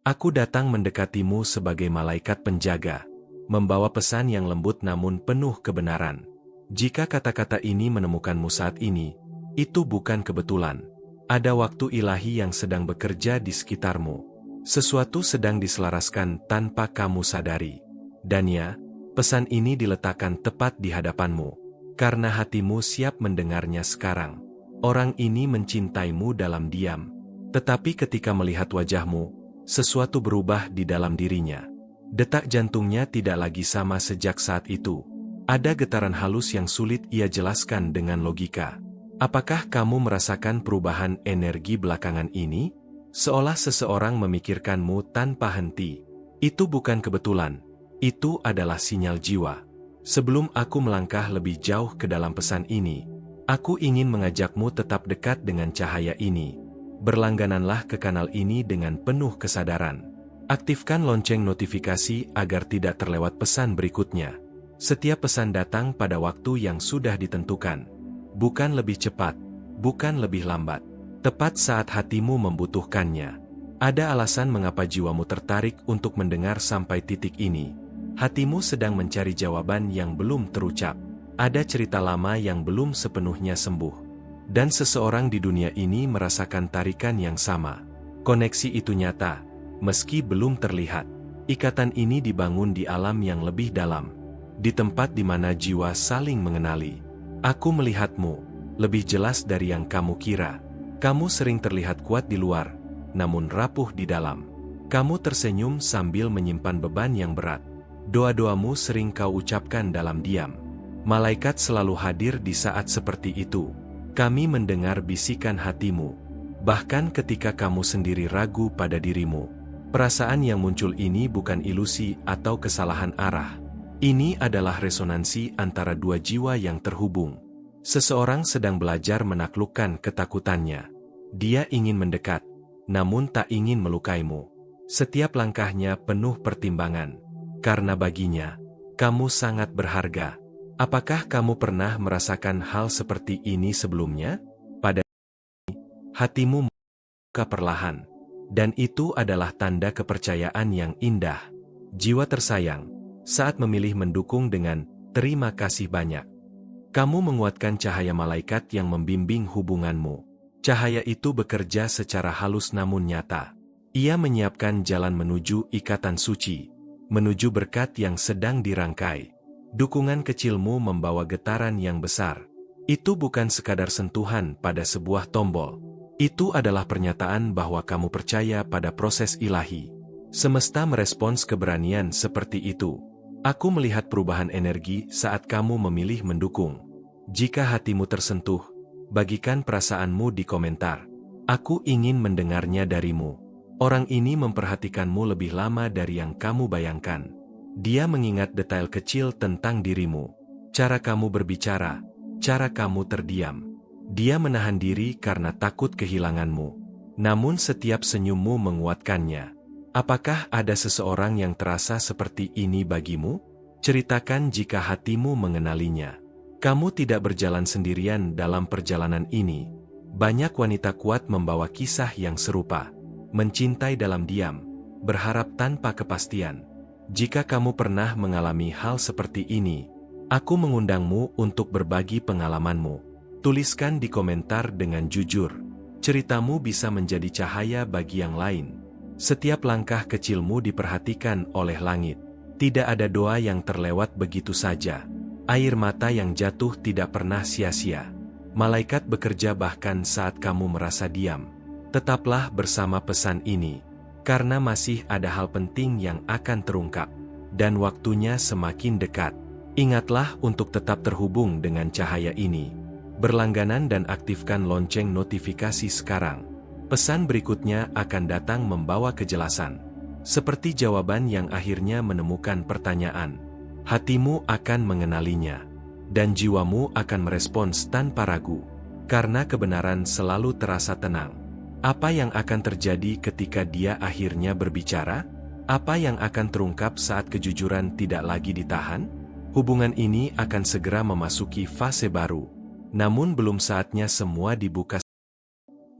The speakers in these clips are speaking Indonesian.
Aku datang mendekatimu sebagai malaikat penjaga, membawa pesan yang lembut namun penuh kebenaran. Jika kata-kata ini menemukanmu saat ini, itu bukan kebetulan. Ada waktu ilahi yang sedang bekerja di sekitarmu. Sesuatu sedang diselaraskan tanpa kamu sadari. Dan ya, pesan ini diletakkan tepat di hadapanmu, karena hatimu siap mendengarnya sekarang. Orang ini mencintaimu dalam diam, tetapi ketika melihat wajahmu, sesuatu berubah di dalam dirinya. Detak jantungnya tidak lagi sama sejak saat itu. Ada getaran halus yang sulit ia jelaskan dengan logika. Apakah kamu merasakan perubahan energi belakangan ini? Seolah seseorang memikirkanmu tanpa henti. Itu bukan kebetulan. Itu adalah sinyal jiwa. Sebelum aku melangkah lebih jauh ke dalam pesan ini, aku ingin mengajakmu tetap dekat dengan cahaya ini. Berlanggananlah ke kanal ini dengan penuh kesadaran. Aktifkan lonceng notifikasi agar tidak terlewat pesan berikutnya. Setiap pesan datang pada waktu yang sudah ditentukan. Bukan lebih cepat, bukan lebih lambat. Tepat saat hatimu membutuhkannya. Ada alasan mengapa jiwamu tertarik untuk mendengar sampai titik ini. Hatimu sedang mencari jawaban yang belum terucap. Ada cerita lama yang belum sepenuhnya sembuh. Dan seseorang di dunia ini merasakan tarikan yang sama. Koneksi itu nyata, meski belum terlihat. Ikatan ini dibangun di alam yang lebih dalam. Di tempat di mana jiwa saling mengenali. Aku melihatmu, lebih jelas dari yang kamu kira. Kamu sering terlihat kuat di luar, namun rapuh di dalam. Kamu tersenyum sambil menyimpan beban yang berat. Doa-doamu sering kau ucapkan dalam diam. Malaikat selalu hadir di saat seperti itu. Kami mendengar bisikan hatimu. Bahkan ketika kamu sendiri ragu pada dirimu. Perasaan yang muncul ini bukan ilusi atau kesalahan arah. Ini adalah resonansi antara dua jiwa yang terhubung. Seseorang sedang belajar menaklukkan ketakutannya. Dia ingin mendekat, namun tak ingin melukaimu. Setiap langkahnya penuh pertimbangan. Karena baginya, kamu sangat berharga. Apakah kamu pernah merasakan hal seperti ini sebelumnya? Pada hatimu membuka perlahan. Dan itu adalah tanda kepercayaan yang indah. Jiwa tersayang, saat memilih mendukung dengan terima kasih banyak. Kamu menguatkan cahaya malaikat yang membimbing hubunganmu. Cahaya itu bekerja secara halus namun nyata. Ia menyiapkan jalan menuju ikatan suci, menuju berkat yang sedang dirangkai. Dukungan kecilmu membawa getaran yang besar. Itu bukan sekadar sentuhan pada sebuah tombol. Itu adalah pernyataan bahwa kamu percaya pada proses ilahi. Semesta merespons keberanian seperti itu. Aku melihat perubahan energi saat kamu memilih mendukung. Jika hatimu tersentuh, bagikan perasaanmu di komentar. Aku ingin mendengarnya darimu. Orang ini memperhatikanmu lebih lama dari yang kamu bayangkan. Dia mengingat detail kecil tentang dirimu. Cara kamu berbicara, cara kamu terdiam. Dia menahan diri karena takut kehilanganmu. Namun setiap senyummu menguatkannya. Apakah ada seseorang yang terasa seperti ini bagimu? Ceritakan jika hatimu mengenalinya. Kamu tidak berjalan sendirian dalam perjalanan ini. Banyak wanita kuat membawa kisah yang serupa. Mencintai dalam diam, berharap tanpa kepastian. Jika kamu pernah mengalami hal seperti ini, aku mengundangmu untuk berbagi pengalamanmu. Tuliskan di komentar dengan jujur. Ceritamu bisa menjadi cahaya bagi yang lain. Setiap langkah kecilmu diperhatikan oleh langit. Tidak ada doa yang terlewat begitu saja. Air mata yang jatuh tidak pernah sia-sia. Malaikat bekerja bahkan saat kamu merasa diam. Tetaplah bersama pesan ini, karena masih ada hal penting yang akan terungkap. Dan waktunya semakin dekat. Ingatlah untuk tetap terhubung dengan cahaya ini. Berlangganan dan aktifkan lonceng notifikasi sekarang. Pesan berikutnya akan datang membawa kejelasan. Seperti jawaban yang akhirnya menemukan pertanyaan. Hatimu akan mengenalinya. Dan jiwamu akan merespons tanpa ragu. Karena kebenaran selalu terasa tenang. Apa yang akan terjadi ketika dia akhirnya berbicara? Apa yang akan terungkap saat kejujuran tidak lagi ditahan? Hubungan ini akan segera memasuki fase baru. Namun belum saatnya semua dibuka.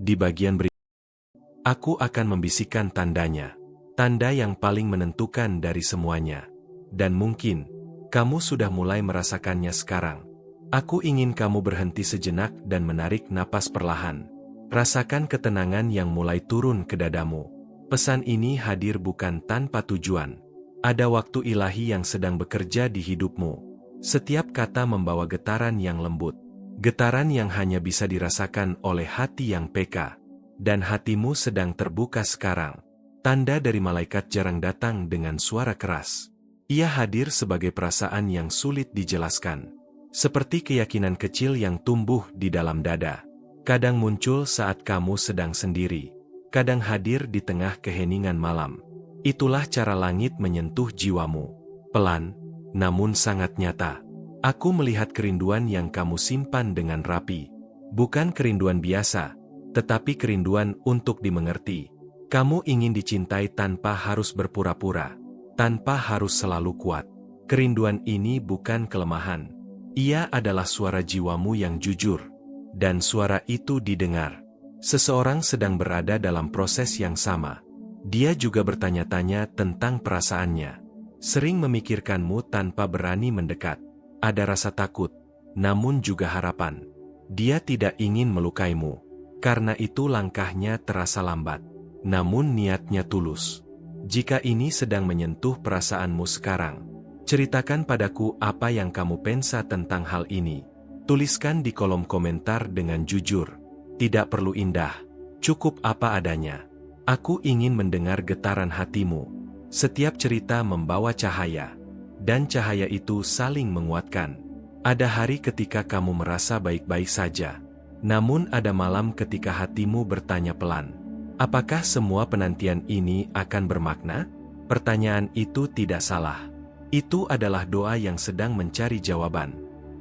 Di bagian berikutnya, aku akan membisikkan tandanya. Tanda yang paling menentukan dari semuanya. Dan mungkin, kamu sudah mulai merasakannya sekarang. Aku ingin kamu berhenti sejenak dan menarik napas perlahan. Rasakan ketenangan yang mulai turun ke dadamu. Pesan ini hadir bukan tanpa tujuan. Ada waktu ilahi yang sedang bekerja di hidupmu. Setiap kata membawa getaran yang lembut. Getaran yang hanya bisa dirasakan oleh hati yang peka. Dan hatimu sedang terbuka sekarang. Tanda dari malaikat jarang datang dengan suara keras. Ia hadir sebagai perasaan yang sulit dijelaskan. Seperti keyakinan kecil yang tumbuh di dalam dada. Kadang muncul saat kamu sedang sendiri. Kadang hadir di tengah keheningan malam. Itulah cara langit menyentuh jiwamu. Pelan, namun sangat nyata. Aku melihat kerinduan yang kamu simpan dengan rapi. Bukan kerinduan biasa, tetapi kerinduan untuk dimengerti. Kamu ingin dicintai tanpa harus berpura-pura, tanpa harus selalu kuat. Kerinduan ini bukan kelemahan. Ia adalah suara jiwamu yang jujur. Dan suara itu didengar. Seseorang sedang berada dalam proses yang sama. Dia juga bertanya-tanya tentang perasaannya. Sering memikirkanmu tanpa berani mendekat. Ada rasa takut, namun juga harapan. Dia tidak ingin melukaimu. Karena itu langkahnya terasa lambat. Namun niatnya tulus. Jika ini sedang menyentuh perasaanmu sekarang, ceritakan padaku apa yang kamu pensa tentang hal ini. Tuliskan di kolom komentar dengan jujur. Tidak perlu indah, cukup apa adanya. Aku ingin mendengar getaran hatimu. Setiap cerita membawa cahaya. Dan cahaya itu saling menguatkan. Ada hari ketika kamu merasa baik-baik saja. Namun ada malam ketika hatimu bertanya pelan. Apakah semua penantian ini akan bermakna? Pertanyaan itu tidak salah. Itu adalah doa yang sedang mencari jawaban.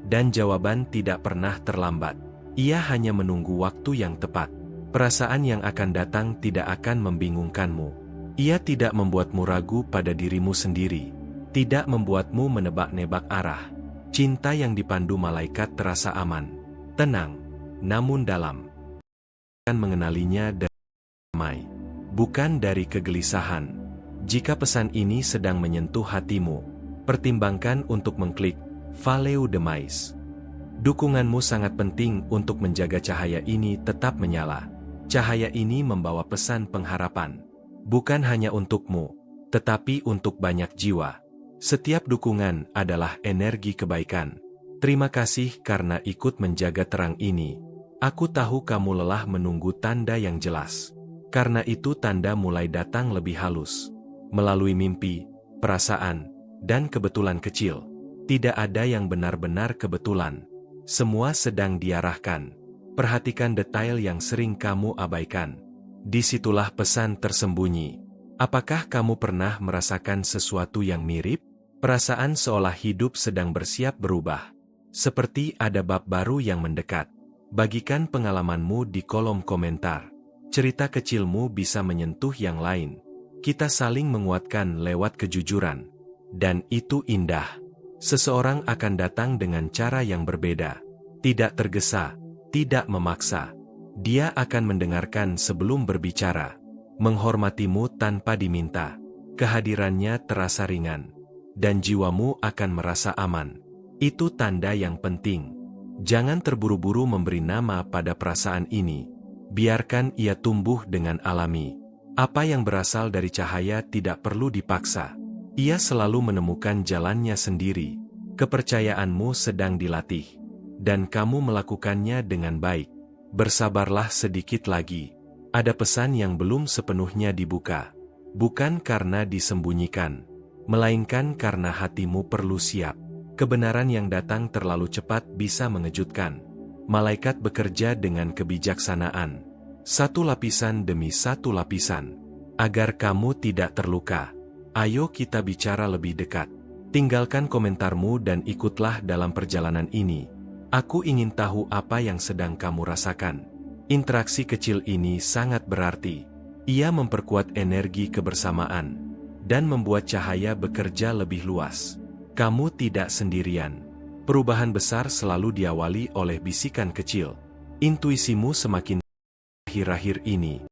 Dan jawaban tidak pernah terlambat. Ia hanya menunggu waktu yang tepat. Perasaan yang akan datang tidak akan membingungkanmu. Ia tidak membuatmu ragu pada dirimu sendiri. Tidak membuatmu menebak-nebak arah. Cinta yang dipandu malaikat terasa aman, tenang, namun dalam. Akan mengenalinya dari damai, bukan dari kegelisahan. Jika pesan ini sedang menyentuh hatimu, pertimbangkan untuk mengklik Follow the Mais. Dukunganmu sangat penting untuk menjaga cahaya ini tetap menyala. Cahaya ini membawa pesan pengharapan. Bukan hanya untukmu, tetapi untuk banyak jiwa. Setiap dukungan adalah energi kebaikan. Terima kasih karena ikut menjaga terang ini. Aku tahu kamu lelah menunggu tanda yang jelas. Karena itu tanda mulai datang lebih halus. Melalui mimpi, perasaan, dan kebetulan kecil. Tidak ada yang benar-benar kebetulan. Semua sedang diarahkan. Perhatikan detail yang sering kamu abaikan. Disitulah pesan tersembunyi. Apakah kamu pernah merasakan sesuatu yang mirip? Perasaan seolah hidup sedang bersiap berubah. Seperti ada bab baru yang mendekat. Bagikan pengalamanmu di kolom komentar. Cerita kecilmu bisa menyentuh yang lain. Kita saling menguatkan lewat kejujuran. Dan itu indah. Seseorang akan datang dengan cara yang berbeda. Tidak tergesa, tidak memaksa. Dia akan mendengarkan sebelum berbicara. Menghormatimu tanpa diminta. Kehadirannya terasa ringan. Dan jiwamu akan merasa aman. Itu tanda yang penting. Jangan terburu-buru memberi nama pada perasaan ini. Biarkan ia tumbuh dengan alami. Apa yang berasal dari cahaya tidak perlu dipaksa. Ia selalu menemukan jalannya sendiri. Kepercayaanmu sedang dilatih. Dan kamu melakukannya dengan baik. Bersabarlah sedikit lagi. Ada pesan yang belum sepenuhnya dibuka. Bukan karena disembunyikan. Melainkan karena hatimu perlu siap. Kebenaran yang datang terlalu cepat bisa mengejutkan. Malaikat bekerja dengan kebijaksanaan. Satu lapisan demi satu lapisan. Agar kamu tidak terluka. Ayo kita bicara lebih dekat. Tinggalkan komentarmu dan ikutlah dalam perjalanan ini. Aku ingin tahu apa yang sedang kamu rasakan. Interaksi kecil ini sangat berarti. Ia memperkuat energi kebersamaan. Dan membuat cahaya bekerja lebih luas. Kamu tidak sendirian. Perubahan besar selalu diawali oleh bisikan kecil. Intuisimu semakin akhir-akhir ini.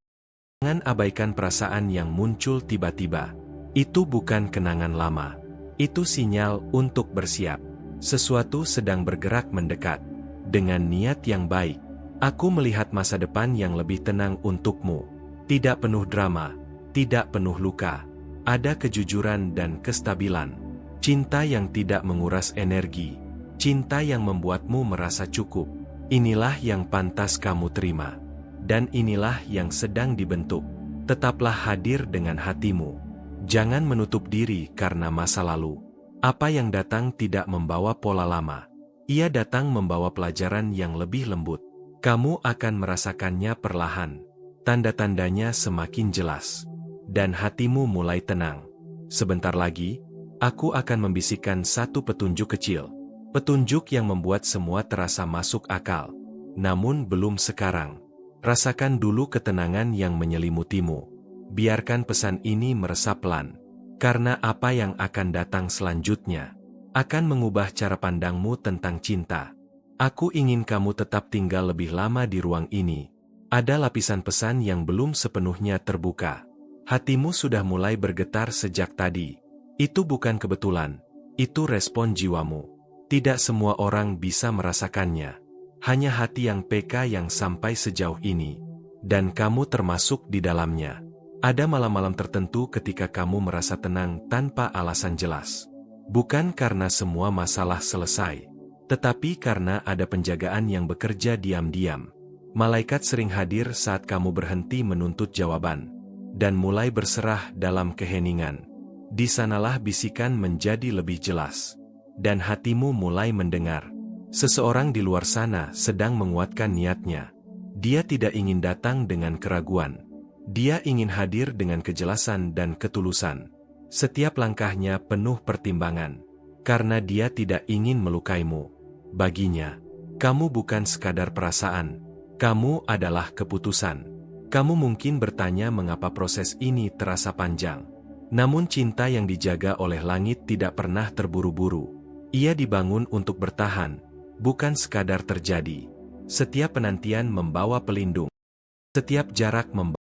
Jangan abaikan perasaan yang muncul tiba-tiba. Itu bukan kenangan lama. Itu sinyal untuk bersiap. Sesuatu sedang bergerak mendekat. Dengan niat yang baik, aku melihat masa depan yang lebih tenang untukmu. Tidak penuh drama, tidak penuh luka. Ada kejujuran dan kestabilan. Cinta yang tidak menguras energi. Cinta yang membuatmu merasa cukup. Inilah yang pantas kamu terima. Dan inilah yang sedang dibentuk. Tetaplah hadir dengan hatimu. Jangan menutup diri karena masa lalu. Apa yang datang tidak membawa pola lama. Ia datang membawa pelajaran yang lebih lembut. Kamu akan merasakannya perlahan. Tanda-tandanya semakin jelas. Dan hatimu mulai tenang. Sebentar lagi, aku akan membisikkan satu petunjuk kecil. Petunjuk yang membuat semua terasa masuk akal. Namun belum sekarang. Rasakan dulu ketenangan yang menyelimutimu. Biarkan pesan ini meresap pelan. Karena apa yang akan datang selanjutnya akan mengubah cara pandangmu tentang cinta. Aku ingin kamu tetap tinggal lebih lama di ruang ini. Ada lapisan pesan yang belum sepenuhnya terbuka. Hatimu sudah mulai bergetar sejak tadi. Itu bukan kebetulan. Itu respon jiwamu. Tidak semua orang bisa merasakannya. Hanya hati yang peka yang sampai sejauh ini. Dan kamu termasuk di dalamnya. Ada malam-malam tertentu ketika kamu merasa tenang tanpa alasan jelas. Bukan karena semua masalah selesai. Tetapi karena ada penjagaan yang bekerja diam-diam. Malaikat sering hadir saat kamu berhenti menuntut jawaban. Dan mulai berserah dalam keheningan. Di sanalah bisikan menjadi lebih jelas. Dan hatimu mulai mendengar. Seseorang di luar sana sedang menguatkan niatnya. Dia tidak ingin datang dengan keraguan. Dia ingin hadir dengan kejelasan dan ketulusan. Setiap langkahnya penuh pertimbangan. Karena dia tidak ingin melukaimu. Baginya, kamu bukan sekadar perasaan. Kamu adalah keputusan. Kamu mungkin bertanya mengapa proses ini terasa panjang. Namun cinta yang dijaga oleh langit tidak pernah terburu-buru. Ia dibangun untuk bertahan. Bukan sekadar terjadi. Setiap penantian membawa pelindung. Setiap jarak membawa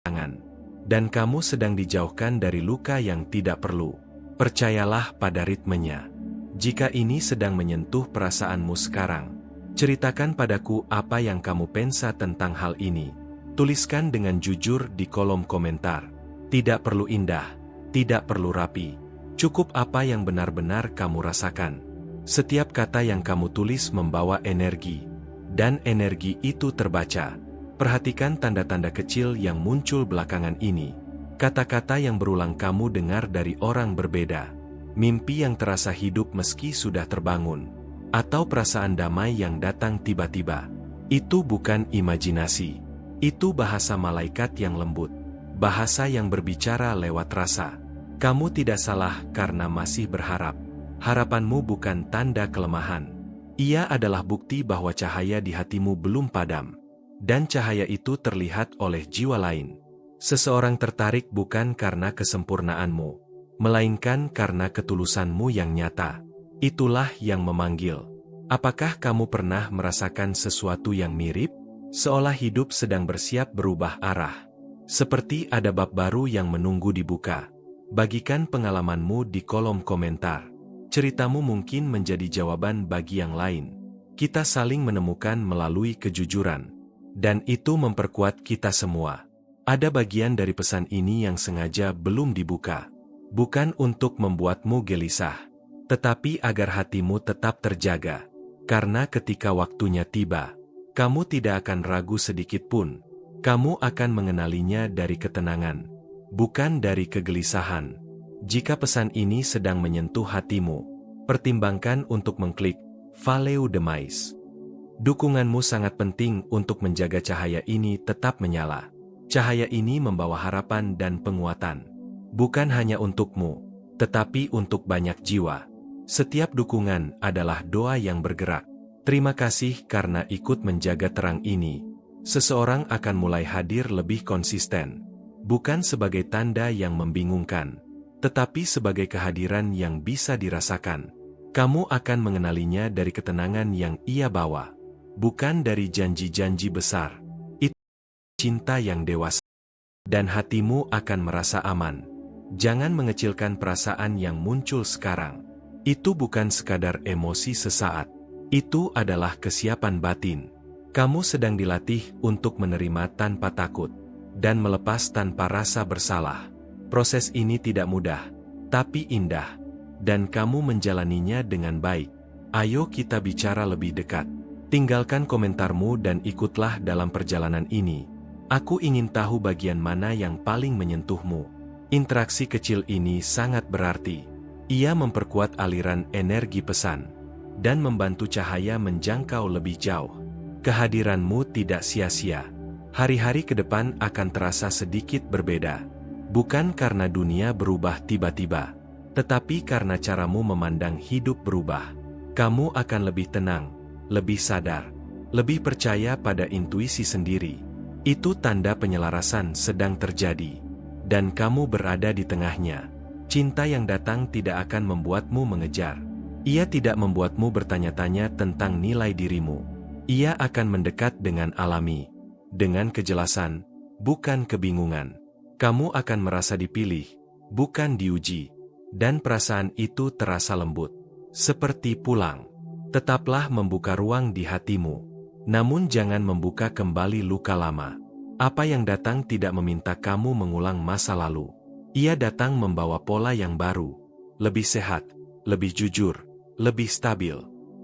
tangan. Dan kamu sedang dijauhkan dari luka yang tidak perlu. Percayalah pada ritmenya. Jika ini sedang menyentuh perasaanmu sekarang, ceritakan padaku apa yang kamu pensa tentang hal ini. Tuliskan dengan jujur di kolom komentar. Tidak perlu indah, tidak perlu rapi. Cukup apa yang benar-benar kamu rasakan. Setiap kata yang kamu tulis membawa energi, dan energi itu terbaca. Perhatikan tanda-tanda kecil yang muncul belakangan ini. Kata-kata yang berulang kamu dengar dari orang berbeda. Mimpi yang terasa hidup meski sudah terbangun. Atau perasaan damai yang datang tiba-tiba. Itu bukan imajinasi. Itu bahasa malaikat yang lembut. Bahasa yang berbicara lewat rasa. Kamu tidak salah karena masih berharap. Harapanmu bukan tanda kelemahan. Ia adalah bukti bahwa cahaya di hatimu belum padam. Dan cahaya itu terlihat oleh jiwa lain. Seseorang tertarik bukan karena kesempurnaanmu, melainkan karena ketulusanmu yang nyata. Itulah yang memanggil. Apakah kamu pernah merasakan sesuatu yang mirip? Seolah hidup sedang bersiap berubah arah. Seperti ada bab baru yang menunggu dibuka. Bagikan pengalamanmu di kolom komentar. Ceritamu mungkin menjadi jawaban bagi yang lain. Kita saling menemukan melalui kejujuran. Dan itu memperkuat kita semua. Ada bagian dari pesan ini yang sengaja belum dibuka. Bukan untuk membuatmu gelisah. Tetapi agar hatimu tetap terjaga. Karena ketika waktunya tiba, kamu tidak akan ragu sedikit pun. Kamu akan mengenalinya dari ketenangan. Bukan dari kegelisahan. Jika pesan ini sedang menyentuh hatimu, pertimbangkan untuk mengklik Follow the Mais. Dukunganmu sangat penting untuk menjaga cahaya ini tetap menyala. Cahaya ini membawa harapan dan penguatan. Bukan hanya untukmu, tetapi untuk banyak jiwa. Setiap dukungan adalah doa yang bergerak. Terima kasih karena ikut menjaga terang ini. Seseorang akan mulai hadir lebih konsisten. Bukan sebagai tanda yang membingungkan, tetapi sebagai kehadiran yang bisa dirasakan. Kamu akan mengenalinya dari ketenangan yang ia bawa. Bukan dari janji-janji besar. Itu cinta yang dewasa. dan hatimu akan merasa aman. Jangan mengecilkan perasaan yang muncul sekarang. Itu bukan sekadar emosi sesaat. Itu adalah kesiapan batin. Kamu sedang dilatih untuk menerima tanpa takut dan melepas tanpa rasa bersalah. Proses ini tidak mudah, tapi indah, dan kamu menjalaninya dengan baik. Ayo kita bicara lebih dekat. Tinggalkan komentarmu dan ikutlah dalam perjalanan ini. Aku ingin tahu bagian mana yang paling menyentuhmu. Interaksi kecil ini sangat berarti. Ia memperkuat aliran energi pesan dan membantu cahaya menjangkau lebih jauh. Kehadiranmu tidak sia-sia. Hari-hari ke depan akan terasa sedikit berbeda. Bukan karena dunia berubah tiba-tiba, tetapi karena caramu memandang hidup berubah. Kamu akan lebih tenang, lebih sadar, lebih percaya pada intuisi sendiri. Itu tanda penyelarasan sedang terjadi, dan kamu berada di tengahnya. Cinta yang datang tidak akan membuatmu mengejar. Ia tidak membuatmu bertanya-tanya tentang nilai dirimu. Ia akan mendekat dengan alami, dengan kejelasan, bukan kebingungan. Kamu akan merasa dipilih, bukan diuji, dan perasaan itu terasa lembut, seperti pulang. Tetaplah membuka ruang di hatimu, namun jangan membuka kembali luka lama. Apa yang datang tidak meminta kamu mengulang masa lalu. Ia datang membawa pola yang baru, lebih sehat, lebih jujur, lebih stabil,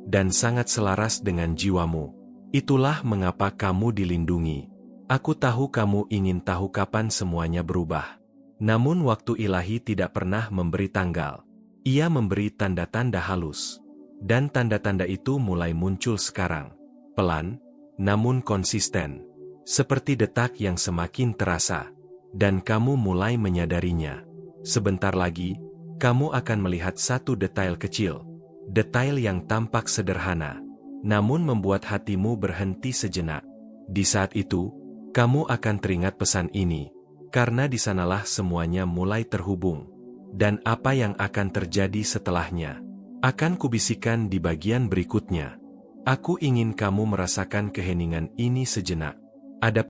dan sangat selaras dengan jiwamu. Itulah mengapa kamu dilindungi. Aku tahu kamu ingin tahu kapan semuanya berubah. Namun waktu ilahi tidak pernah memberi tanggal. Ia memberi tanda-tanda halus. Dan tanda-tanda itu mulai muncul sekarang. Pelan, namun konsisten. Seperti detak yang semakin terasa. Dan kamu mulai menyadarinya. Sebentar lagi, kamu akan melihat satu detail kecil. Detail yang tampak sederhana, namun membuat hatimu berhenti sejenak. Di saat itu, kamu akan teringat pesan ini, karena di sanalah semuanya mulai terhubung. Dan apa yang akan terjadi setelahnya, akan kubisikkan di bagian berikutnya. Aku ingin kamu merasakan keheningan ini sejenak. Ada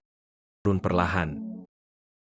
turun perlahan.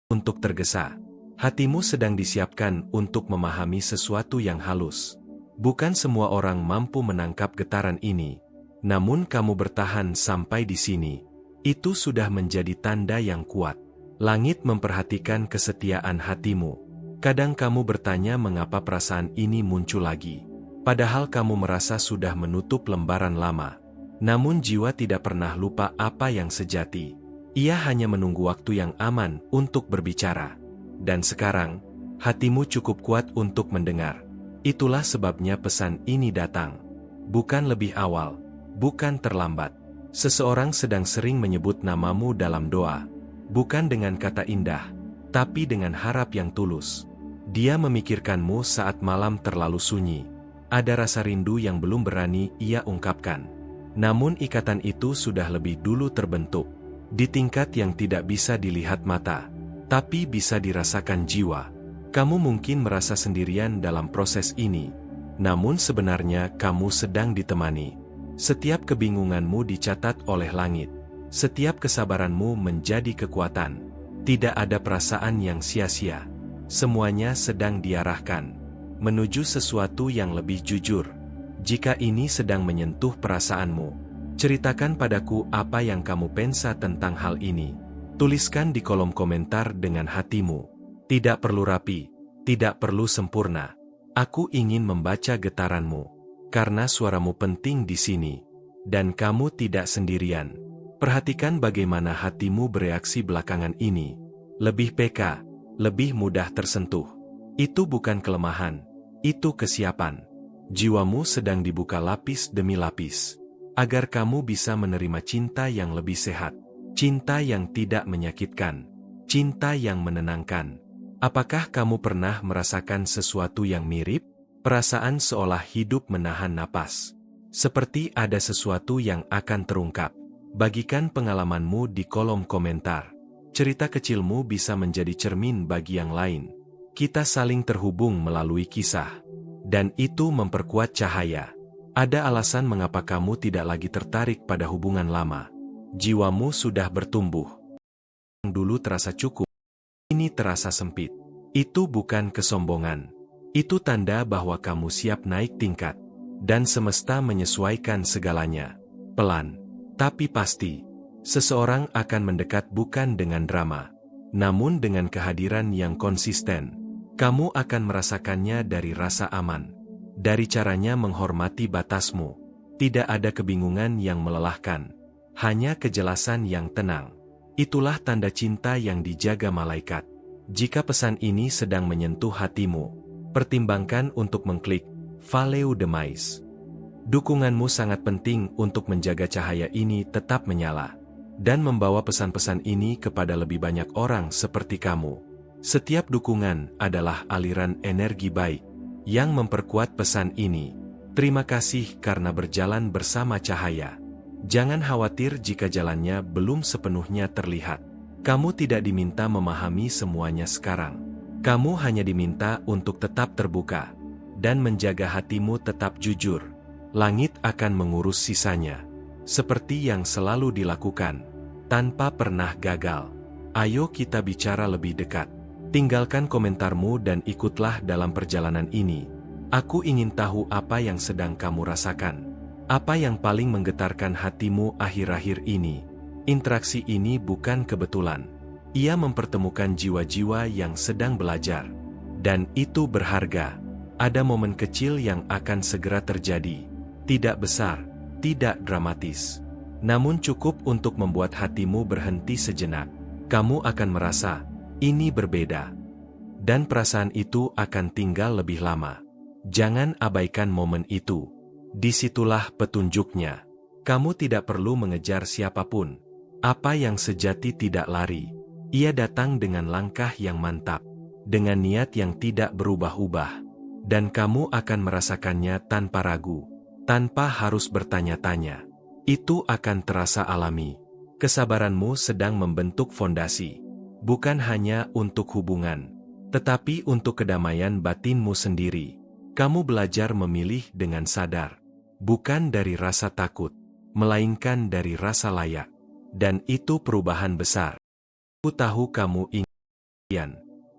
Untuk tergesa, hatimu sedang disiapkan untuk memahami sesuatu yang halus. Bukan semua orang mampu menangkap getaran ini, namun kamu bertahan sampai di sini. Itu sudah menjadi tanda yang kuat. Langit memperhatikan kesetiaan hatimu. Kadang kamu bertanya mengapa perasaan ini muncul lagi. Padahal kamu merasa sudah menutup lembaran lama. Namun jiwa tidak pernah lupa apa yang sejati. Ia hanya menunggu waktu yang aman untuk berbicara. Dan sekarang, hatimu cukup kuat untuk mendengar. Itulah sebabnya pesan ini datang. Bukan lebih awal, bukan terlambat. Seseorang sedang sering menyebut namamu dalam doa. Bukan dengan kata indah, tapi dengan harap yang tulus. Dia memikirkanmu saat malam terlalu sunyi. Ada rasa rindu yang belum berani ia ungkapkan. Namun ikatan itu sudah lebih dulu terbentuk. Di tingkat yang tidak bisa dilihat mata, tapi bisa dirasakan jiwa. Kamu mungkin merasa sendirian dalam proses ini, namun sebenarnya kamu sedang ditemani. Setiap kebingunganmu dicatat oleh langit. Setiap kesabaranmu menjadi kekuatan. Tidak ada perasaan yang sia-sia. Semuanya sedang diarahkan menuju sesuatu yang lebih jujur. Jika ini sedang menyentuh perasaanmu, ceritakan padaku apa yang kamu pensa tentang hal ini. Tuliskan di kolom komentar dengan hatimu. Tidak perlu rapi, tidak perlu sempurna. Aku ingin membaca getaranmu, karena suaramu penting di sini. Dan kamu tidak sendirian. Perhatikan bagaimana hatimu bereaksi belakangan ini. Lebih peka, lebih mudah tersentuh. Itu bukan kelemahan, itu kesiapan. Jiwamu sedang dibuka lapis demi lapis, agar kamu bisa menerima cinta yang lebih sehat, cinta yang tidak menyakitkan, cinta yang menenangkan. Apakah kamu pernah merasakan sesuatu yang mirip? Perasaan seolah hidup menahan napas, seperti ada sesuatu yang akan terungkap. Bagikan pengalamanmu di kolom komentar. Cerita kecilmu bisa menjadi cermin bagi yang lain. Kita saling terhubung melalui kisah. Dan itu memperkuat cahaya. Ada alasan mengapa kamu tidak lagi tertarik pada hubungan lama. Jiwamu sudah bertumbuh. Yang dulu terasa cukup, ini terasa sempit. Itu bukan kesombongan. Itu tanda bahwa kamu siap naik tingkat. Dan semesta menyesuaikan segalanya. Pelan, tapi pasti. Seseorang akan mendekat bukan dengan drama, namun dengan kehadiran yang konsisten. Kamu akan merasakannya dari rasa aman, dari caranya menghormati batasmu. Tidak ada kebingungan yang melelahkan, hanya kejelasan yang tenang. Itulah tanda cinta yang dijaga malaikat. Jika pesan ini sedang menyentuh hatimu, pertimbangkan untuk mengklik Follow the Mais. Dukunganmu sangat penting untuk menjaga cahaya ini tetap menyala dan membawa pesan-pesan ini kepada lebih banyak orang seperti kamu. Setiap dukungan adalah aliran energi baik yang memperkuat pesan ini. Terima kasih karena berjalan bersama cahaya. Jangan khawatir jika jalannya belum sepenuhnya terlihat. Kamu tidak diminta memahami semuanya sekarang. Kamu hanya diminta untuk tetap terbuka dan menjaga hatimu tetap jujur. Langit akan mengurus sisanya, seperti yang selalu dilakukan, tanpa pernah gagal. Ayo kita bicara lebih dekat. Tinggalkan komentarmu dan ikutlah dalam perjalanan ini. Aku ingin tahu apa yang sedang kamu rasakan. Apa yang paling menggetarkan hatimu akhir-akhir ini. Interaksi ini bukan kebetulan. Ia mempertemukan jiwa-jiwa yang sedang belajar. Dan itu berharga. Ada momen kecil yang akan segera terjadi. Tidak besar, tidak dramatis. Namun cukup untuk membuat hatimu berhenti sejenak. Kamu akan merasa, ini berbeda. Dan perasaan itu akan tinggal lebih lama. Jangan abaikan momen itu. Disitulah petunjuknya. Kamu tidak perlu mengejar siapapun. Apa yang sejati tidak lari. Ia datang dengan langkah yang mantap. Dengan niat yang tidak berubah-ubah. Dan kamu akan merasakannya tanpa ragu. Tanpa harus bertanya-tanya. Itu akan terasa alami. Kesabaranmu sedang membentuk fondasi. Bukan hanya untuk hubungan, tetapi untuk kedamaian batinmu sendiri. Kamu belajar memilih dengan sadar. Bukan dari rasa takut, melainkan dari rasa layak. Dan itu perubahan besar. Aku tahu kamu ingin.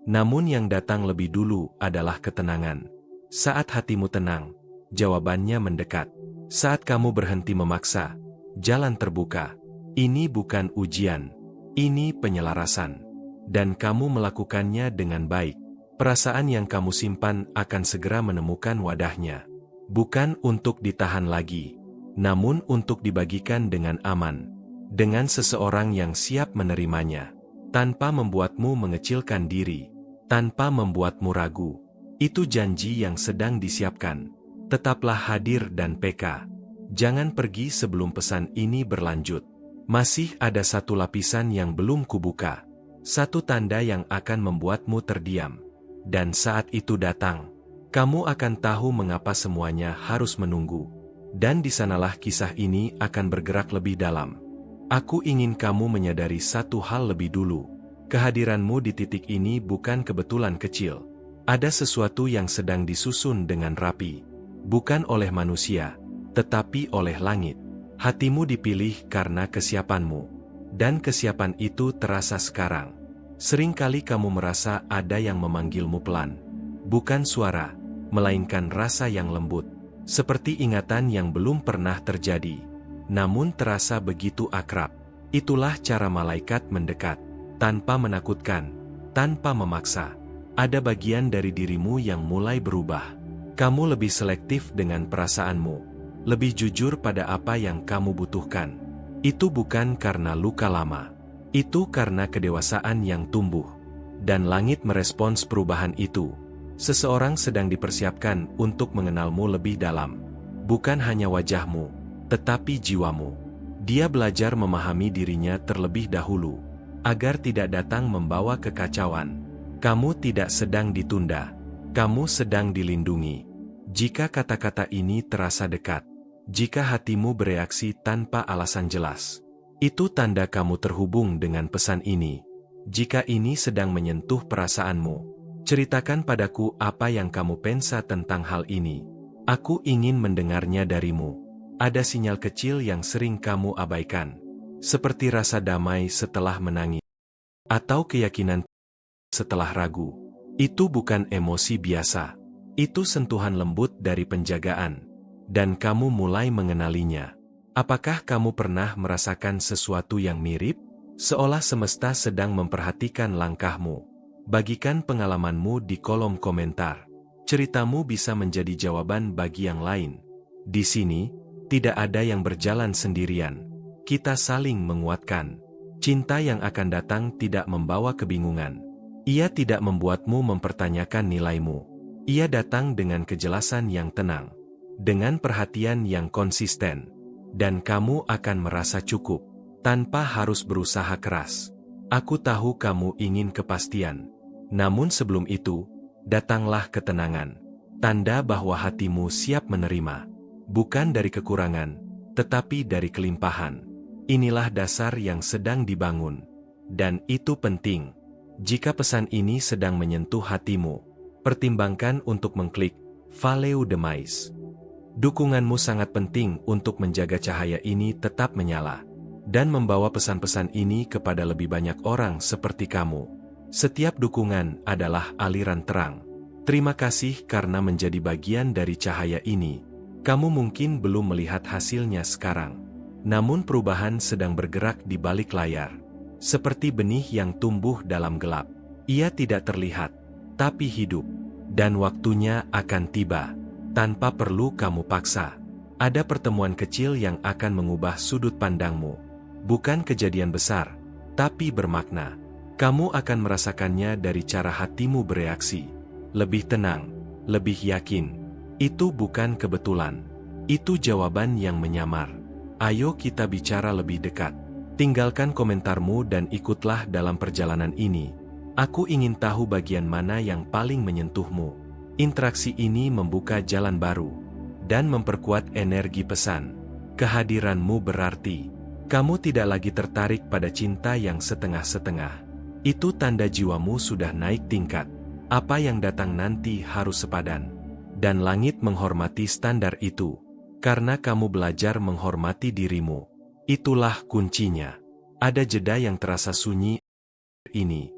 Namun yang datang lebih dulu adalah ketenangan. Saat hatimu tenang, jawabannya mendekat. Saat kamu berhenti memaksa, jalan terbuka. Ini bukan ujian, ini penyelarasan. Dan kamu melakukannya dengan baik. Perasaan yang kamu simpan akan segera menemukan wadahnya. Bukan untuk ditahan lagi, namun untuk dibagikan dengan aman. Dengan seseorang yang siap menerimanya. Tanpa membuatmu mengecilkan diri. Tanpa membuatmu ragu. Itu janji yang sedang disiapkan. Tetaplah hadir dan peka. Jangan pergi sebelum pesan ini berlanjut. Masih ada satu lapisan yang belum kubuka. Satu tanda yang akan membuatmu terdiam. Dan saat itu datang, kamu akan tahu mengapa semuanya harus menunggu. Dan di sanalah kisah ini akan bergerak lebih dalam. Aku ingin kamu menyadari satu hal lebih dulu. Kehadiranmu di titik ini bukan kebetulan kecil. Ada sesuatu yang sedang disusun dengan rapi. Bukan oleh manusia, tetapi oleh langit. Hatimu dipilih karena kesiapanmu. Dan kesiapan itu terasa sekarang. Seringkali kamu merasa ada yang memanggilmu pelan. Bukan suara, melainkan rasa yang lembut. Seperti ingatan yang belum pernah terjadi. Namun terasa begitu akrab. Itulah cara malaikat mendekat. Tanpa menakutkan, tanpa memaksa. Ada bagian dari dirimu yang mulai berubah. Kamu lebih selektif dengan perasaanmu. Lebih jujur pada apa yang kamu butuhkan. Itu bukan karena luka lama. Itu karena kedewasaan yang tumbuh. Dan langit merespons perubahan itu. Seseorang sedang dipersiapkan untuk mengenalmu lebih dalam. Bukan hanya wajahmu, tetapi jiwamu. Dia belajar memahami dirinya terlebih dahulu. Agar tidak datang membawa kekacauan. Kamu tidak sedang ditunda. Kamu sedang dilindungi. Jika kata-kata ini terasa dekat. Jika hatimu bereaksi tanpa alasan jelas. Itu tanda kamu terhubung dengan pesan ini. Jika ini sedang menyentuh perasaanmu. Ceritakan padaku apa yang kamu pensa tentang hal ini. Aku ingin mendengarnya darimu. Ada sinyal kecil yang sering kamu abaikan. Seperti rasa damai setelah menangis. Atau keyakinan setelah ragu. Itu bukan emosi biasa. Itu sentuhan lembut dari penjagaan. Dan kamu mulai mengenalinya. Apakah kamu pernah merasakan sesuatu yang mirip? Seolah semesta sedang memperhatikan langkahmu. Bagikan pengalamanmu di kolom komentar. Ceritamu bisa menjadi jawaban bagi yang lain. Di sini, tidak ada yang berjalan sendirian. Kita saling menguatkan. Cinta yang akan datang tidak membawa kebingungan. Ia tidak membuatmu mempertanyakan nilaimu. Ia datang dengan kejelasan yang tenang, dengan perhatian yang konsisten, dan kamu akan merasa cukup, tanpa harus berusaha keras. Aku tahu kamu ingin kepastian. Namun sebelum itu, datanglah ketenangan. Tanda bahwa hatimu siap menerima. Bukan dari kekurangan, tetapi dari kelimpahan. Inilah dasar yang sedang dibangun. Dan itu penting. Jika pesan ini sedang menyentuh hatimu, pertimbangkan untuk mengklik Follow the Mais. Dukunganmu sangat penting untuk menjaga cahaya ini tetap menyala dan membawa pesan-pesan ini kepada lebih banyak orang seperti kamu. Setiap dukungan adalah aliran terang. Terima kasih karena menjadi bagian dari cahaya ini. Kamu mungkin belum melihat hasilnya sekarang, namun perubahan sedang bergerak di balik layar. Seperti benih yang tumbuh dalam gelap. Ia tidak terlihat, tapi hidup, dan waktunya akan tiba, tanpa perlu kamu paksa. Ada pertemuan kecil yang akan mengubah sudut pandangmu. Bukan kejadian besar, tapi bermakna. Kamu akan merasakannya dari cara hatimu bereaksi. Lebih tenang, lebih yakin. Itu bukan kebetulan. Itu jawaban yang menyamar. Ayo kita bicara lebih dekat. Tinggalkan komentarmu dan ikutlah dalam perjalanan ini. Aku ingin tahu bagian mana yang paling menyentuhmu. Interaksi ini membuka jalan baru dan memperkuat energi pesan. Kehadiranmu berarti kamu tidak lagi tertarik pada cinta yang setengah-setengah. Itu tanda jiwamu sudah naik tingkat. Apa yang datang nanti harus sepadan. Dan langit menghormati standar itu. Karena kamu belajar menghormati dirimu. Itulah kuncinya. Ada jeda yang terasa sunyi ini.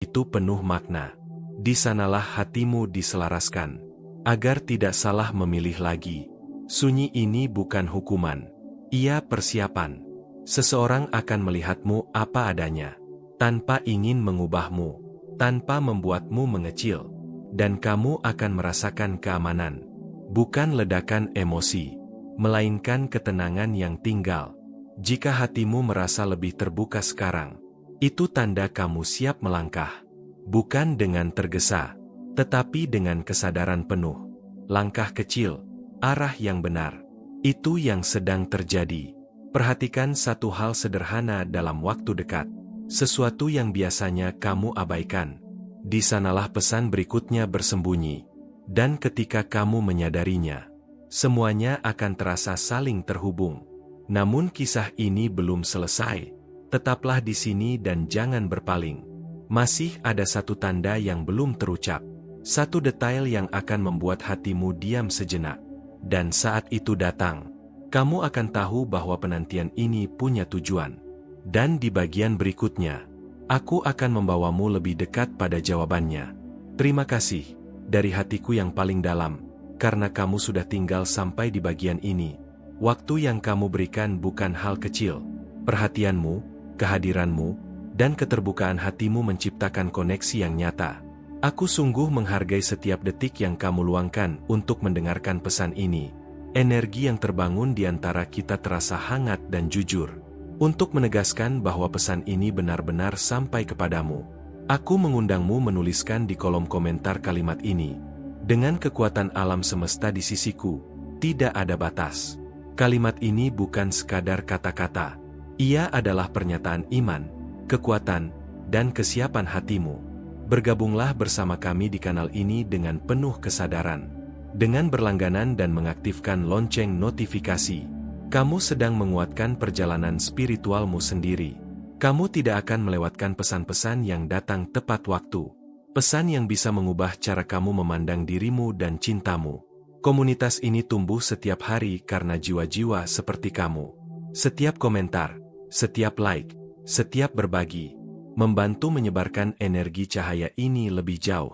Itu penuh makna. Di sanalah hatimu diselaraskan, agar tidak salah memilih lagi. Sunyi ini bukan hukuman, ia persiapan. Seseorang akan melihatmu apa adanya, tanpa ingin mengubahmu, tanpa membuatmu mengecil, dan kamu akan merasakan keamanan. Bukan ledakan emosi, melainkan ketenangan yang tinggal. Jika hatimu merasa lebih terbuka sekarang, itu tanda kamu siap melangkah. Bukan dengan tergesa, tetapi dengan kesadaran penuh. Langkah kecil, arah yang benar. Itu yang sedang terjadi. Perhatikan satu hal sederhana dalam waktu dekat. Sesuatu yang biasanya kamu abaikan. Di sanalah pesan berikutnya bersembunyi. Dan ketika kamu menyadarinya, semuanya akan terasa saling terhubung. Namun kisah ini belum selesai. Tetaplah di sini dan jangan berpaling. Masih ada satu tanda yang belum terucap. Satu detail yang akan membuat hatimu diam sejenak. Dan saat itu datang, kamu akan tahu bahwa penantian ini punya tujuan. Dan di bagian berikutnya, aku akan membawamu lebih dekat pada jawabannya. Terima kasih, dari hatiku yang paling dalam, karena kamu sudah tinggal sampai di bagian ini. Waktu yang kamu berikan bukan hal kecil. Perhatianmu, kehadiranmu, dan keterbukaan hatimu menciptakan koneksi yang nyata. Aku sungguh menghargai setiap detik yang kamu luangkan untuk mendengarkan pesan ini. Energi yang terbangun di antara kita terasa hangat dan jujur. Untuk menegaskan bahwa pesan ini benar-benar sampai kepadamu, aku mengundangmu menuliskan di kolom komentar kalimat ini. Dengan kekuatan alam semesta di sisiku, tidak ada batas. Kalimat ini bukan sekadar kata-kata. Ia adalah pernyataan iman, kekuatan, dan kesiapan hatimu. Bergabunglah bersama kami di kanal ini dengan penuh kesadaran. Dengan berlangganan dan mengaktifkan lonceng notifikasi, kamu sedang menguatkan perjalanan spiritualmu sendiri. Kamu tidak akan melewatkan pesan-pesan yang datang tepat waktu. Pesan yang bisa mengubah cara kamu memandang dirimu dan cintamu. Komunitas ini tumbuh setiap hari karena jiwa-jiwa seperti kamu. Setiap komentar, setiap like, setiap berbagi, membantu menyebarkan energi cahaya ini lebih jauh.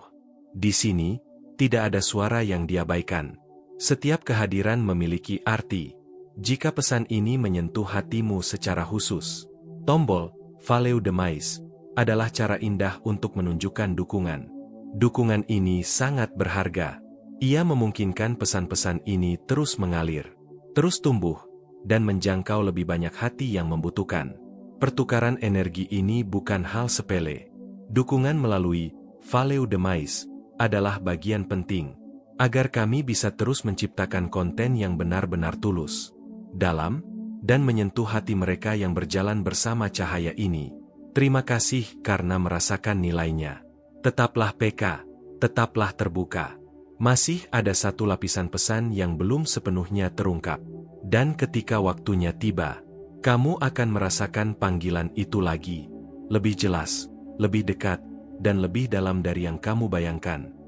Di sini, tidak ada suara yang diabaikan. Setiap kehadiran memiliki arti. Jika pesan ini menyentuh hatimu secara khusus, tombol Valeu Demais adalah cara indah untuk menunjukkan dukungan. Dukungan ini sangat berharga. Ia memungkinkan pesan-pesan ini terus mengalir, terus tumbuh, dan menjangkau lebih banyak hati yang membutuhkan. Pertukaran energi ini bukan hal sepele. Dukungan melalui Valeu Demais adalah bagian penting, agar kami bisa terus menciptakan konten yang benar-benar tulus, dalam, dan menyentuh hati mereka yang berjalan bersama cahaya ini. Terima kasih karena merasakan nilainya. Tetaplah PK, tetaplah terbuka. Masih ada satu lapisan pesan yang belum sepenuhnya terungkap. Dan ketika waktunya tiba, kamu akan merasakan panggilan itu lagi. Lebih jelas, lebih dekat, dan lebih dalam dari yang kamu bayangkan.